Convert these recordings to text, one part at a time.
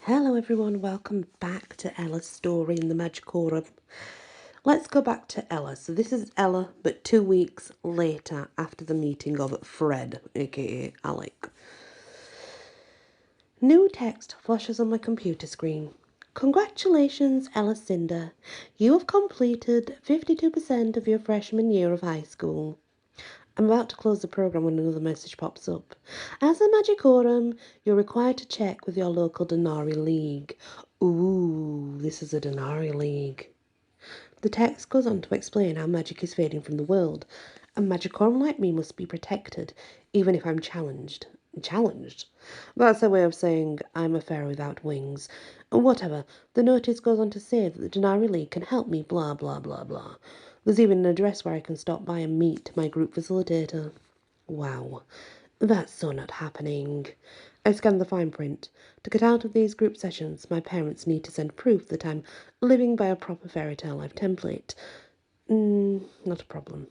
Hello everyone, welcome back to Ella's story in the Magicorum. Let's go back to Ella. So this is Ella, but 2 weeks later after the meeting of Fred, aka Alec. New text flashes on my computer screen. Congratulations, Ella Cinder. You have completed 52% of your freshman year of high school. I'm about to close the program when another message pops up. As a Magicorum, you're required to check with your local Denari League. Ooh, this is a Denari League. The text goes on to explain how magic is fading from the world. A Magicorum like me must be protected, even if I'm challenged. Challenged? That's a way of saying I'm a fairy without wings. Whatever, the notice goes on to say that the Denari League can help me, blah, blah, blah, blah. There's even an address where I can stop by and meet my group facilitator. Wow, that's so not happening. I scanned the fine print. To get out of these group sessions, my parents need to send proof that I'm living by a proper fairy tale life template. Not a problem.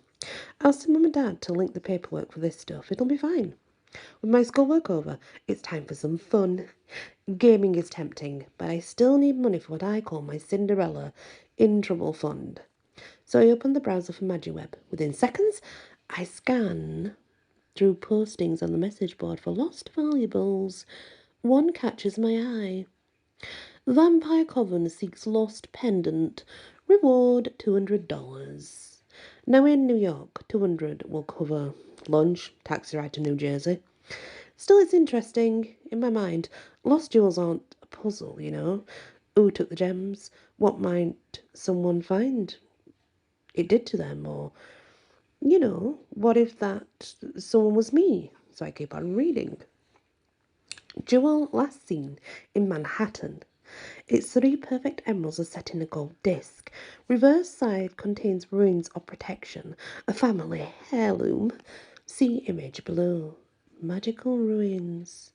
I'll ask Mum and Dad to link the paperwork for this stuff. It'll be fine. With my schoolwork over, it's time for some fun. Gaming is tempting, but I still need money for what I call my Cinderella in trouble fund. So I open the browser for MagiWeb. Within seconds, I scan through postings on the message board for lost valuables. One catches my eye. Vampire Coven seeks lost pendant. Reward $200. Now in New York, 200 will cover lunch, taxi ride to New Jersey. Still, it's interesting. In my mind, lost jewels aren't a puzzle, you know. Who took the gems? What might someone find it did to them? Or, what if that someone was me? So I keep on reading. Jewel last seen in Manhattan. Its 3 perfect emeralds are set in a gold disc. Reverse side contains ruins of protection, a family heirloom. See image below. Magical ruins.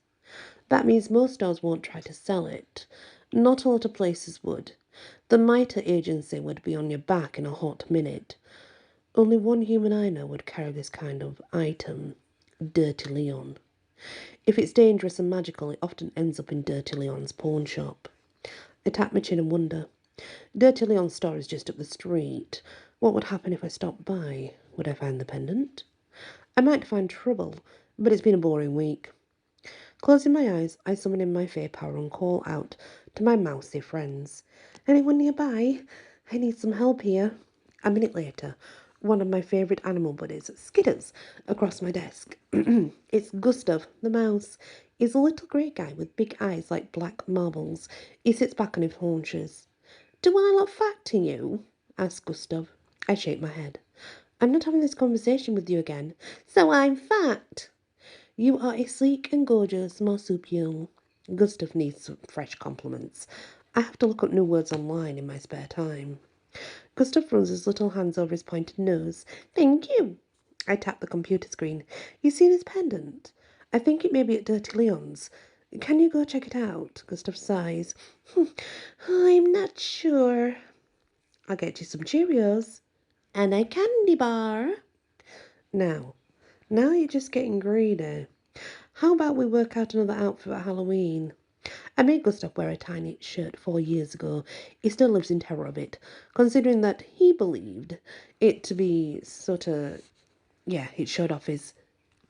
That means most stores won't try to sell it. Not a lot of places would. The MITRE agency would be on your back in a hot minute. Only one human I know would carry this kind of item. Dirty Leon. If it's dangerous and magical, it often ends up in Dirty Leon's pawn shop. I tap my chin and wonder. Dirty Leon's store is just up the street. What would happen if I stopped by? Would I find the pendant? I might find trouble, but it's been a boring week. Closing my eyes, I summon in my fae power and call out to my mousy friends. Anyone nearby? I need some help here. A minute later, one of my favourite animal buddies skitters across my desk. It's Gustav, the mouse. He's a little grey guy with big eyes like black marbles. He sits back on his haunches. Do I look fat to you? Asks Gustav. I shake my head. I'm not having this conversation with you again. So I'm fat. You are a sleek and gorgeous marsupial. Gustav needs some fresh compliments. I have to look up new words online in my spare time. Gustav runs his little hands over his pointed nose. Thank you. I tap the computer screen. You see this pendant? I think it may be at Dirty Leon's. Can you go check it out? Gustav sighs. I'm not sure. I'll get you some Cheerios. And a candy bar. Now you're just getting greedy. How about we work out another outfit at Halloween? I made Gustav wear a tiny shirt 4 years ago. He still lives in terror of it, considering that he believed it to be it showed off his,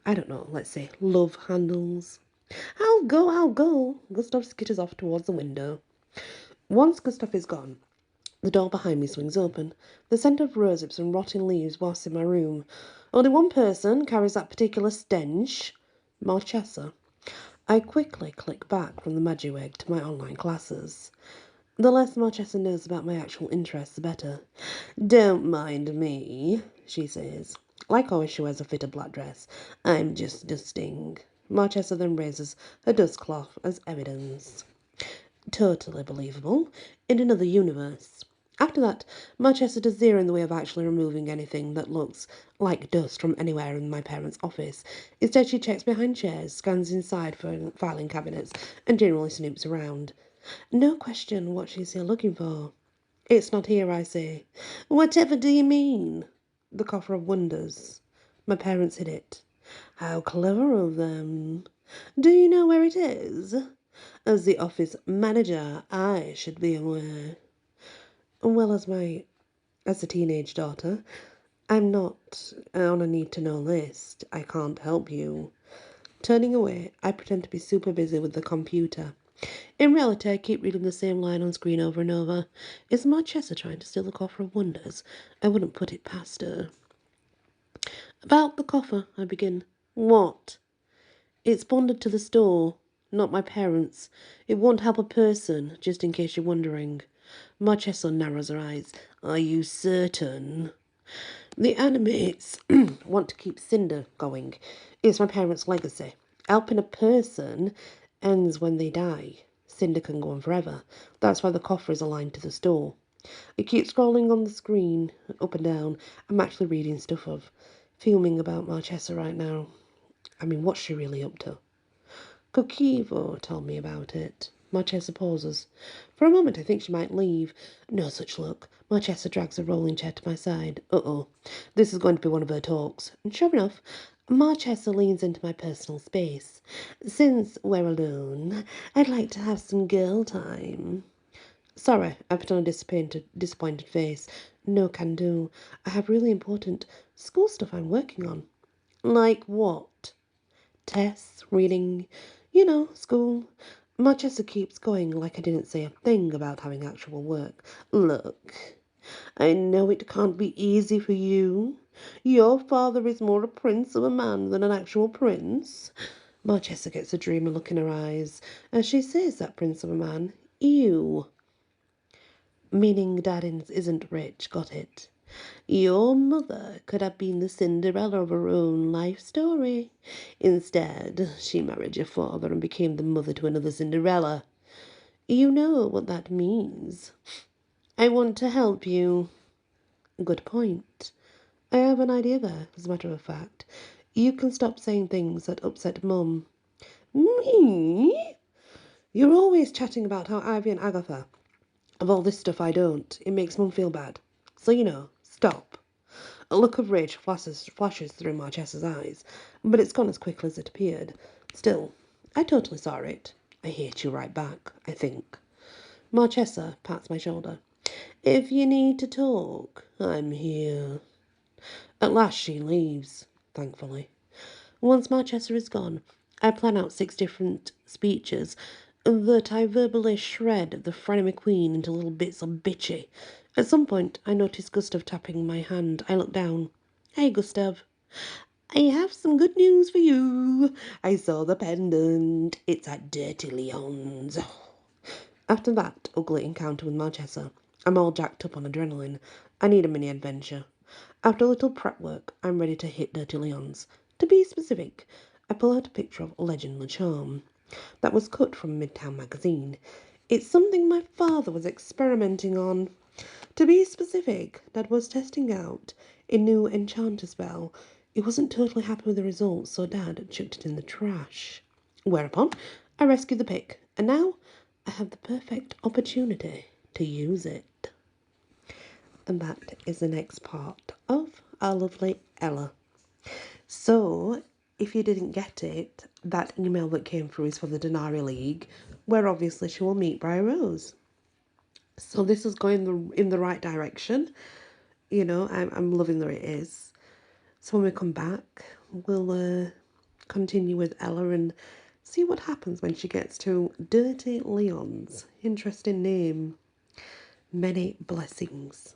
I don't know, let's say, love handles. I'll go. Gustav skitters off towards the window. Once Gustav is gone, the door behind me swings open. The scent of roses and rotting leaves wafts in my room. Only one person carries that particular stench. Marchesa. I quickly click back from the Magiweg to my online classes. The less Marchesa knows about my actual interests, the better. Don't mind me, she says. Like always, she wears a fitted black dress. I'm just dusting. Marchesa then raises her dust cloth as evidence. Totally believable. In another universe. After that, Marchesa does zero in the way of actually removing anything that looks like dust from anywhere in my parents' office. Instead, she checks behind chairs, scans inside for filing cabinets, and generally snoops around. No question what she's here looking for. It's not here, I say. Whatever do you mean? The coffer of wonders. My parents hid it. How clever of them. Do you know where it is? As the office manager, I should be aware. Well, as a teenage daughter, I'm not on a need-to-know list. I can't help you. Turning away, I pretend to be super busy with the computer. In reality, I keep reading the same line on screen over and over. Is Marchesa trying to steal the coffer of wonders? I wouldn't put it past her. About the coffer, I begin. What? It's bonded to the store, not my parents'. It won't help a person, just in case you're wondering. Marchesa narrows her eyes. Are you certain? The animates want to keep Cinder going. It's my parents' legacy. Helping a person ends when they die. Cinder can go on forever. That's why the coffer is aligned to the store. I keep scrolling on the screen, up and down. I'm actually reading stuff of, fuming about Marchesa right now. I mean, what's she really up to? Kokivo told me about it. Marchesa pauses. For a moment I think she might leave. No such luck. Marchesa drags a rolling chair to my side. Uh-oh. This is going to be one of her talks. And sure enough, Marchesa leans into my personal space. Since we're alone, I'd like to have some girl time. Sorry, I put on a disappointed face. No can do. I have really important school stuff I'm working on. Like what? Tests, reading, school. Marchesa keeps going like I didn't say a thing about having actual work. Look, I know it can't be easy for you. Your father is more a prince of a man than an actual prince. Marchesa gets a dreamy look in her eyes as she says that prince of a man. Ew. Meaning Daddins isn't rich, got it. Your mother could have been the Cinderella of her own life story. Instead, she married your father and became the mother to another Cinderella. You know what that means. I want to help you. Good point. I have an idea there, as a matter of fact. You can stop saying things that upset Mum. Me? You're always chatting about how Ivy and Agatha of all this stuff I don't. It makes Mum feel bad. So, stop. A look of rage flashes through Marchesa's eyes, but it's gone as quickly as it appeared. Still, I totally saw it. I hate you right back, I think. Marchesa pats my shoulder. If you need to talk, I'm here. At last she leaves, thankfully. Once Marchesa is gone, I plan out 6 different speeches that I verbally shred the frenemy queen into little bits of bitchy. At some point, I notice Gustav tapping my hand. I look down. Hey, Gustav. I have some good news for you. I saw the pendant. It's at Dirty Leon's. After that ugly encounter with Marchesa, I'm all jacked up on adrenaline. I need a mini adventure. After a little prep work, I'm ready to hit Dirty Leon's. To be specific, I pull out a picture of Legend the Charm that was cut from Midtown magazine. It's something my father was experimenting on. To be specific, Dad was testing out a new enchanter spell. He wasn't totally happy with the results, so Dad chucked it in the trash. Whereupon, I rescued the pic, and now I have the perfect opportunity to use it. And that is the next part of our lovely Ella. So, if you didn't get it, that email that came through is for the Denari League, where obviously she will meet Briar Rose. So this is going in the right direction. I'm loving that it is. So when we come back, we'll continue with Ella and see what happens when she gets to Dirty Leon's. Interesting name. Many blessings.